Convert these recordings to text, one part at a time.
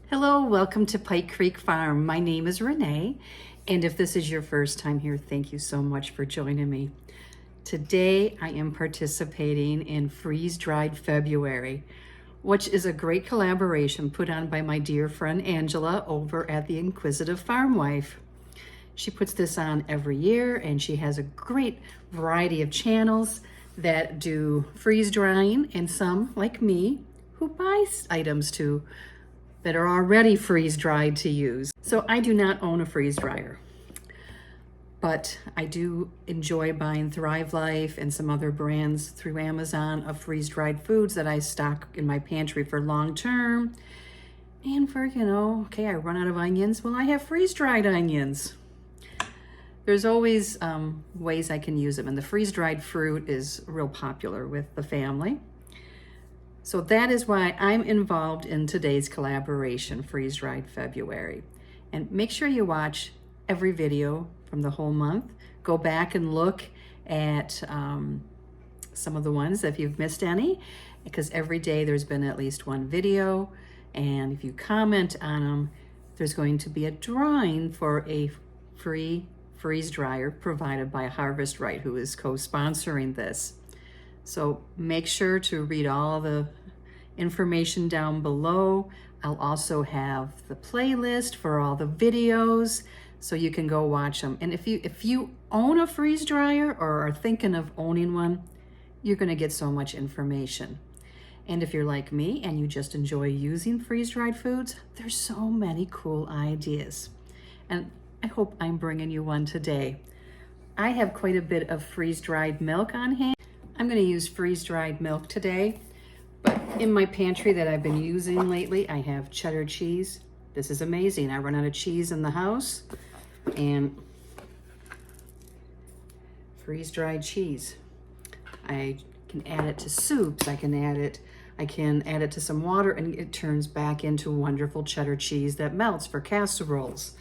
Hello, welcome to Pike Creek Farm. My name is Renee, and if this is your first time here, thank you so much for joining me. Today, I am participating in Freeze-Dried February, which is a great collaboration put on by my dear friend Angela over at the Inquisitive Farmwife. She puts this on every year, and she has a great variety of channels that do freeze drying, and some, like me, who buys items too, that are already freeze-dried to use. So I do not own a freeze dryer, but I do enjoy buying Thrive Life and some other brands through Amazon of freeze-dried foods that I stock in my pantry for long-term. And for, okay, I run out of onions. Well, I have freeze-dried onions. There's always ways I can use them, and the freeze-dried fruit is real popular with the family. So that is why I'm involved in today's collaboration, Freeze-Dried February. And make sure you watch every video from the whole month. Go back and look at some of the ones if you've missed any, because every day there's been at least one video. And if you comment on them, there's going to be a drawing for a free freeze dryer provided by Harvest Right, who is co-sponsoring this. So make sure to read all the information down below. I'll also have the playlist for all the videos so you can go watch them. And if you own a freeze dryer or are thinking of owning one, you're going to get so much information. And if you're like me and you just enjoy using freeze-dried foods, there's so many cool ideas. And I hope I'm bringing you one today. I have quite a bit of freeze-dried milk on hand. I'm going to use freeze-dried milk today, but in my pantry that I've been using lately, I have cheddar cheese. This is amazing. I run out of cheese in the house, and freeze-dried cheese. I can add it to soups. I can add it to some water, and it turns back into wonderful cheddar cheese that melts for casseroles,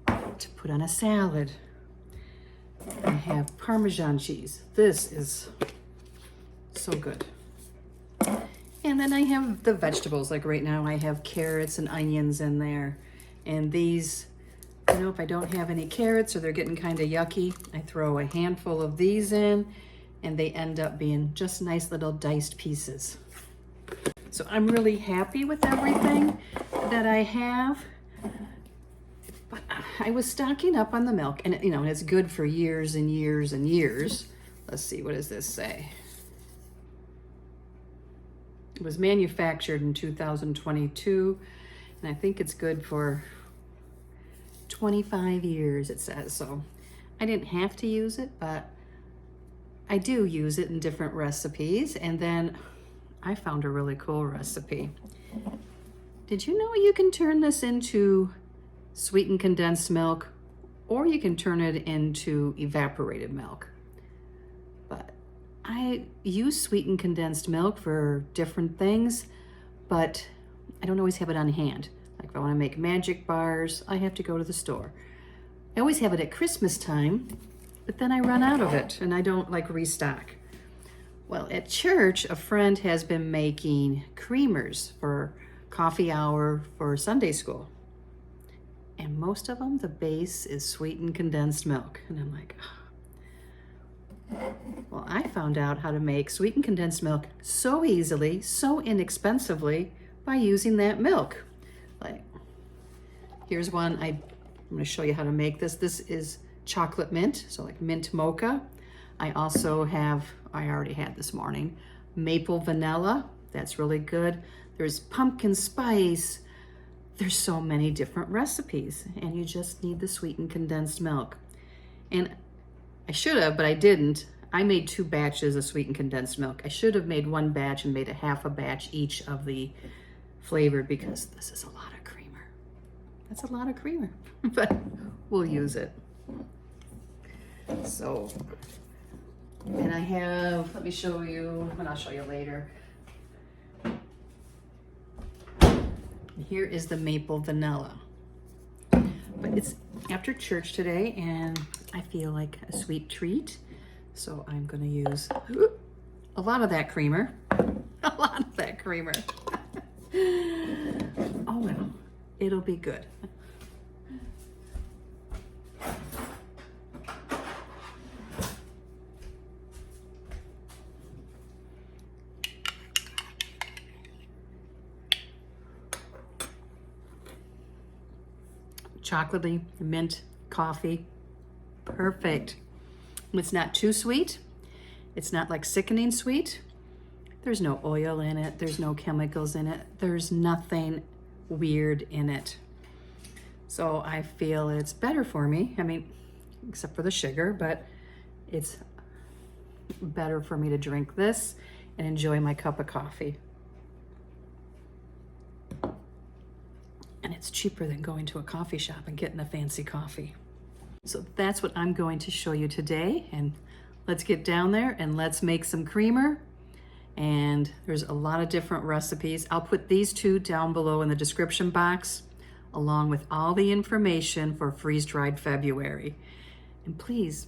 to put on a salad. I have Parmesan cheese. This is so good. And then I have the vegetables. Like right now I have carrots and onions in there. And these, if I don't have any carrots or they're getting kind of yucky, I throw a handful of these in, and they end up being just nice little diced pieces. So I'm really happy with everything that I have. But I was stocking up on the milk, and it's good for years and years and years. Let's see, what does this say? It was manufactured in 2022, and I think it's good for 25 years, it says. So I didn't have to use it, but I do use it in different recipes. And then I found a really cool recipe. Did you know you can turn this into sweetened condensed milk, or you can turn it into evaporated milk? But I use sweetened condensed milk for different things, but I don't always have it on hand. Like if I want to make magic bars, I have to go to the store. I always have it at Christmas time, but then I run out of it and I don't restock. Well, at church, a friend has been making creamers for coffee hour for Sunday school. And most of them, the base is sweetened condensed milk. And I'm like, well, I found out how to make sweetened condensed milk so easily, so inexpensively by using that milk. Here's one. I'm going to show you how to make this. This is chocolate mint, so like mint mocha. I also have, I already had this morning, maple vanilla. That's really good. There's pumpkin spice. There's so many different recipes, and you just need the sweetened condensed milk. And I should have, but I didn't. I made 2 batches of sweetened condensed milk. I should have made 1 batch and made a half a batch each of the flavored, because this is a lot of creamer. That's a lot of creamer, but we'll use it. So, and I have, let me show you, and I'll show you later. Here is the maple vanilla. But it's after church today, and I feel like a sweet treat. So I'm gonna use a lot of that creamer. A lot of that creamer. Oh well, It'll be good. Chocolatey, mint, coffee, perfect. It's not too sweet. It's not like sickening sweet. There's no oil in it. There's no chemicals in it. There's nothing weird in it. So I feel it's better for me. I mean, except for the sugar, but it's better for me to drink this and enjoy my cup of coffee. And it's cheaper than going to a coffee shop and getting a fancy coffee. So that's what I'm going to show you today. And let's get down there and let's make some creamer. And there's a lot of different recipes. I'll put these two down below in the description box, along with all the information for freeze-dried February. And please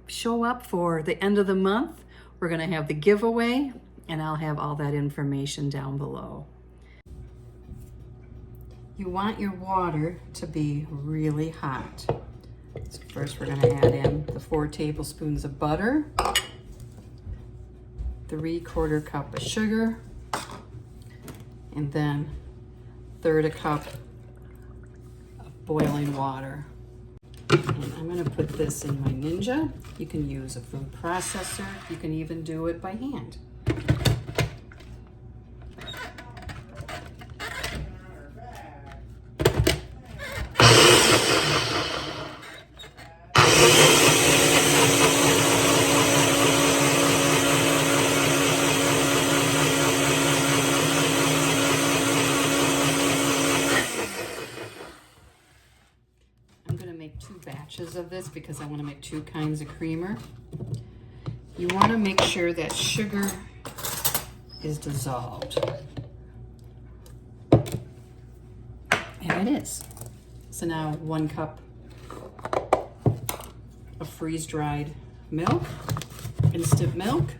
show up for the end of the month. We're gonna have the giveaway, and I'll have all that information down below. You want your water to be really hot. So first we're gonna add in the 4 tablespoons of butter, 3/4 cup of sugar, and then 1/3 cup of boiling water. And I'm gonna put this in my Ninja. You can use a food processor. You can even do it by hand. Of this because I want to make 2 kinds of creamer. You want to make sure that sugar is dissolved. And it is. So now 1 cup of freeze-dried milk, instant milk.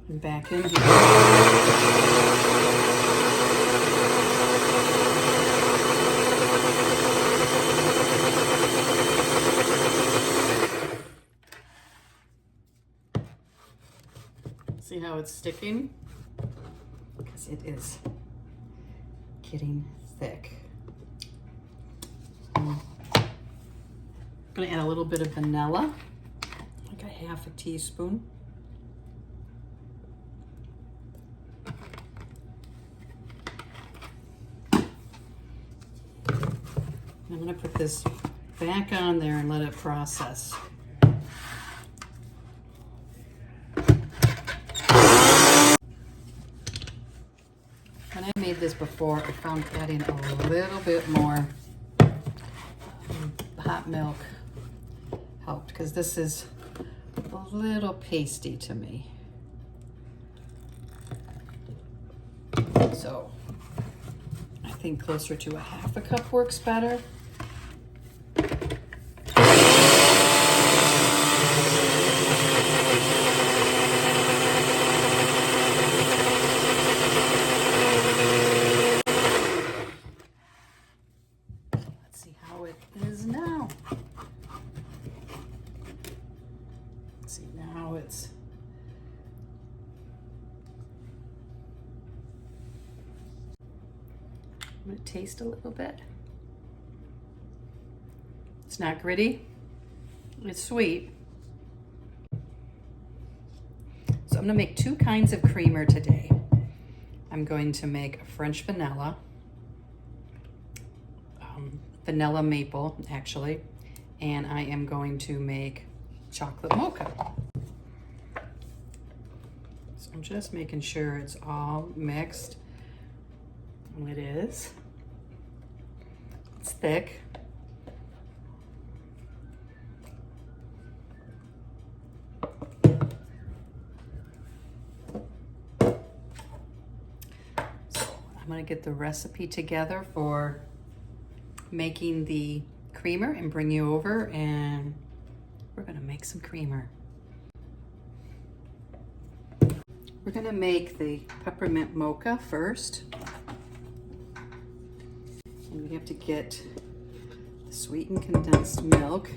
And back in here. See how it's sticking? Because it is getting thick. I'm gonna add a little bit of vanilla, like a 1/2 teaspoon. I'm gonna put this back on there and let it process. When I made this before, I found adding a little bit more hot milk helped, because this is a little pasty to me. So I think closer to a 1/2 cup works better. See, now it's I'm gonna taste a little bit. It's not gritty, it's sweet. So I'm gonna make 2 kinds of creamer today. I'm going to make a French vanilla, vanilla maple actually, and I am going to make chocolate mocha. So I'm just making sure it's all mixed. And it is. It's thick. So I'm going to get the recipe together for making the creamer and bring you over, and we're gonna make some creamer. We're gonna make the peppermint mocha first. And we have to get the sweetened condensed milk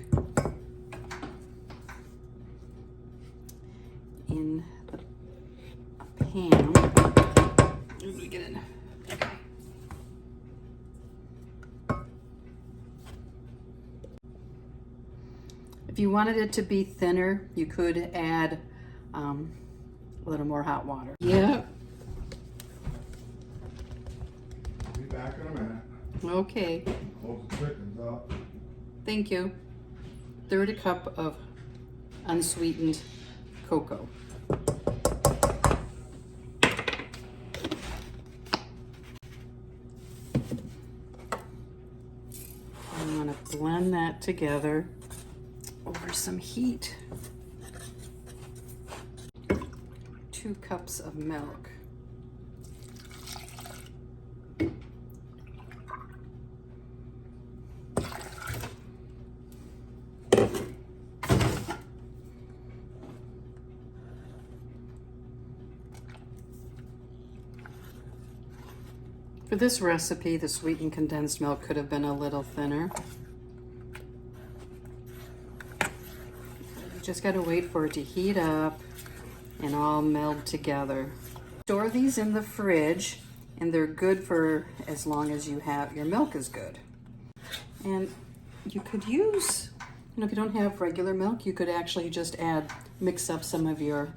in a pan. Let me get in. Okay. If you wanted it to be thinner, you could add a little more hot water. Yeah. I'll be back in a minute. Okay. Close the chickens up. Thank you. 1/3 cup of unsweetened cocoa. I'm going to blend that together over some heat. 2 cups of milk. For this recipe, the sweetened condensed milk could have been a little thinner. You just got to wait for it to heat up and all meld together. Store these in the fridge, and they're good for as long as your milk is good. And you could use, if you don't have regular milk, you could actually just mix up some of your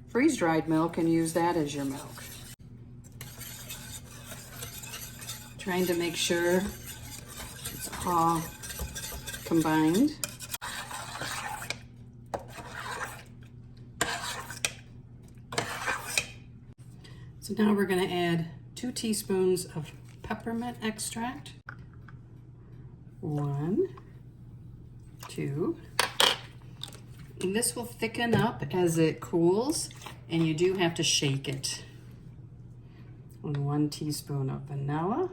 freeze-dried milk and use that as your milk. Trying to make sure it's all combined. So now we're going to add 2 teaspoons of peppermint extract. 1, 2. And this will thicken up as it cools, and you do have to shake it. And 1 teaspoon of vanilla.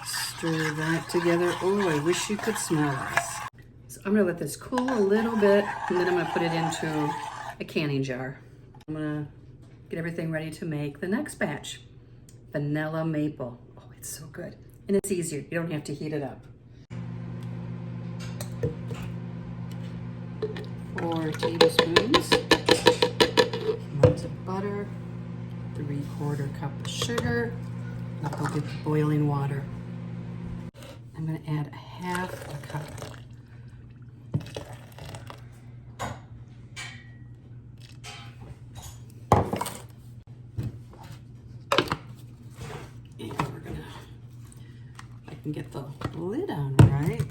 Stir that together. Oh, I wish you could smell this. So I'm gonna let this cool a little bit, and then I'm gonna put it into a canning jar. I'm gonna get everything ready to make the next batch. Vanilla maple. Oh, it's so good. And it's easier, you don't have to heat it up. 4 tablespoons, melted butter, 3/4 cup of sugar. I'll go get the boiling water. I'm going to add 1/2 cup. And we're going to, if I can get the lid on right.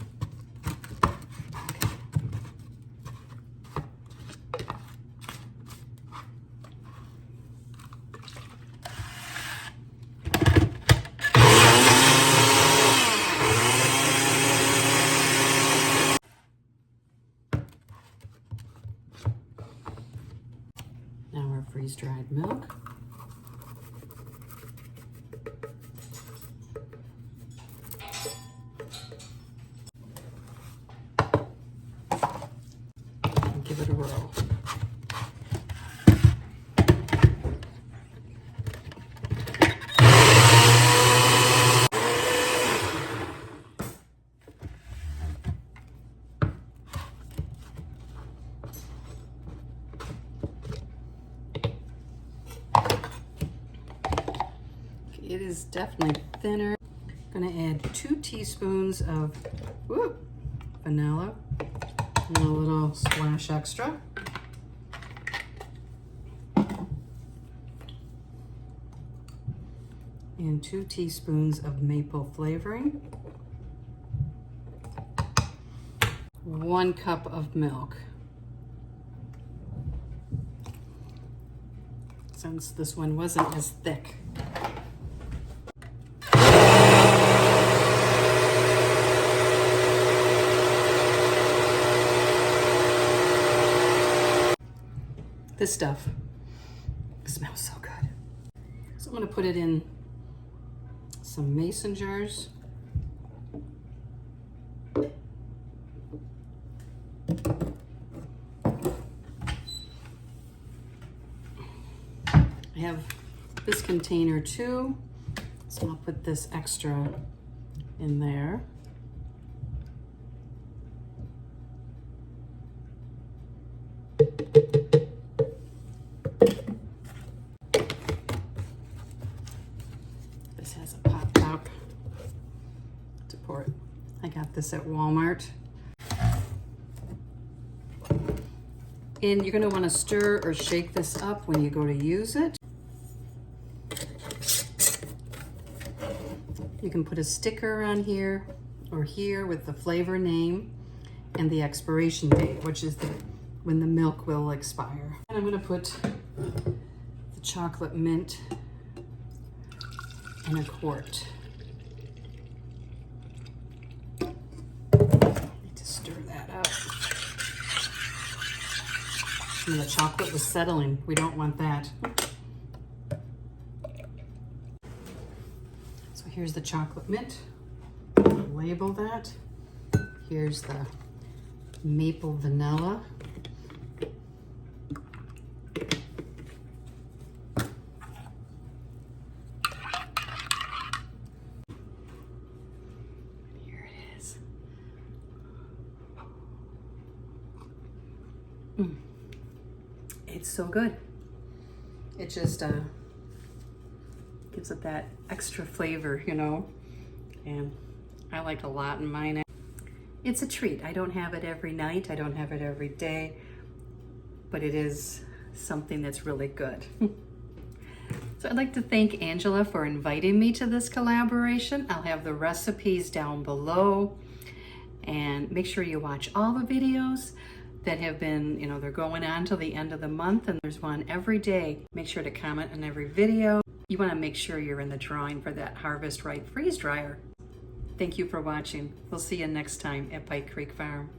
Now our freeze-dried milk. And give it a roll. It is definitely thinner. I'm gonna add 2 teaspoons of vanilla and a little splash extra. And 2 teaspoons of maple flavoring. 1 cup of milk. Since this one wasn't as thick. This stuff smells so good. So I'm going to put it in some mason jars. have this container too, so I'll put this extra in there. This has a pop top to pour it. I got this at Walmart. And you're going to want to stir or shake this up when you go to use it. You can put a sticker on here or here with the flavor name and the expiration date, which is when the milk will expire. And I'm going to put the chocolate mint in a quart. Need to stir that up. And the chocolate was settling. We don't want that. So here's the chocolate mint. I'll label that. Here's the maple vanilla. Here it is. It's so good. It just gives it that extra flavor, you know, and I like a lot in mine. It's a treat. I don't have it every night. I don't have it every day, but it is something that's really good. So I'd like to thank Angela for inviting me to this collaboration. I'll have the recipes down below, and make sure you watch all the videos that have been, you know, they're going on till the end of the month, and there's one every day. Make sure to comment on every video. You want to make sure you're in the drawing for that Harvest Right freeze dryer. Thank you for watching. We'll see you next time at Pike Creek Farm.